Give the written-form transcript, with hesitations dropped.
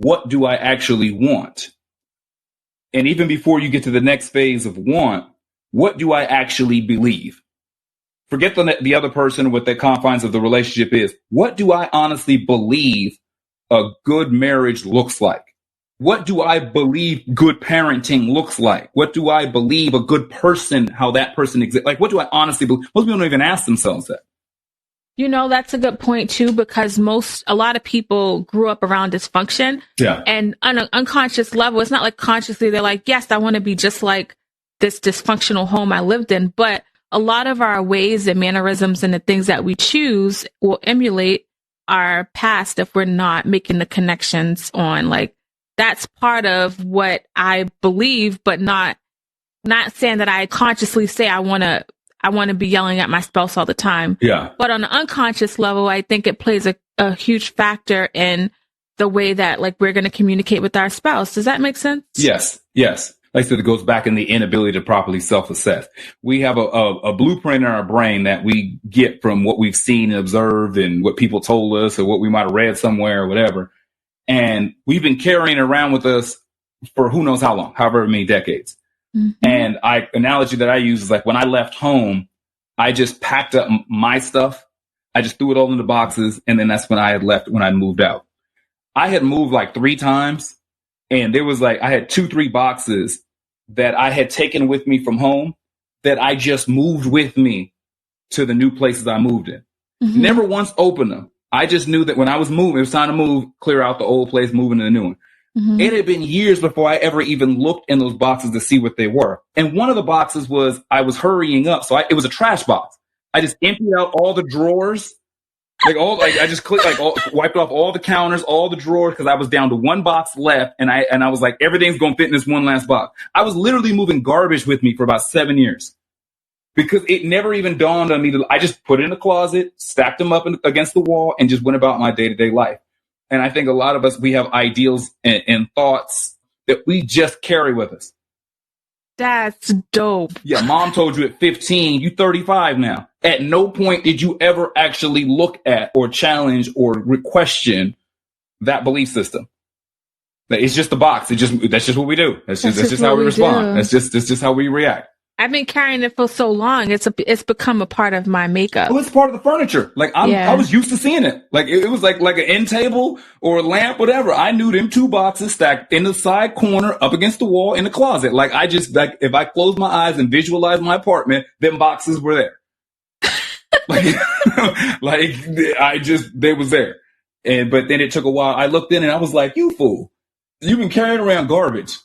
what do I actually want? And even before you get to the next phase of want, what do I actually believe? Forget the other person, what the confines of the relationship is. What do I honestly believe a good marriage looks like? What do I believe good parenting looks like? What do I believe a good person, how that person exists? Like, what do I honestly believe? Most people don't even ask themselves that. You know, that's a good point too, because a lot of people grew up around dysfunction. Yeah. And on an unconscious level, it's not like consciously they're like, yes, I want to be just like this dysfunctional home I lived in. But a lot of our ways and mannerisms and the things that we choose will emulate our past if we're not making the connections on, like, that's part of what I believe, but not saying that I consciously say I want to be yelling at my spouse all the time. Yeah. But on an unconscious level, I think it plays a huge factor in the way that, like, we're going to communicate with our spouse. Does that make sense? Yes. Yes. Like I said, it goes back in the inability to properly self-assess. We have a blueprint in our brain that we get from what we've seen and observed and what people told us or what we might have read somewhere or whatever. And we've been carrying it around with us for who knows how long, however many decades. Mm-hmm. And analogy that I use is like when I left home, I just packed up my stuff. I just threw it all in the boxes. And then that's when I had left, when I moved out. I had moved like 3 times. And there was like, I had 2-3 boxes that I had taken with me from home that I just moved with me to the new places I moved in. Mm-hmm. Never once opened them. I just knew that when I was moving, it was time to move, clear out the old place, move into the new one. Mm-hmm. It had been years before I ever even looked in those boxes to see what they were. And one of the boxes was, I was hurrying up. So it was a trash box. I just emptied out all the drawers. I just wiped off all the counters, all the drawers, because I was down to 1 box left. And I was like, everything's going to fit in this one last box. I was literally moving garbage with me for about 7 years. Because it never even dawned on me I just put it in the closet, stacked them up against the wall, and just went about my day-to-day life. And I think a lot of us, we have ideals and thoughts that we just carry with us. That's dope. Yeah, mom told you at 15, you 35 now. At no point did you ever actually look at or challenge or question that belief system. It's just the box. That's just what we do. That's just how we respond. That's just how we react. I've been carrying it for so long. It's become a part of my makeup. Oh, it's part of the furniture. Like I was used to seeing it. Like it was like an end table or a lamp, whatever. I knew them 2 boxes stacked in the side corner up against the wall in the closet. Like if I closed my eyes and visualized my apartment, them boxes were there. They was there. But then it took a while. I looked in and I was like, you fool, you've been carrying around garbage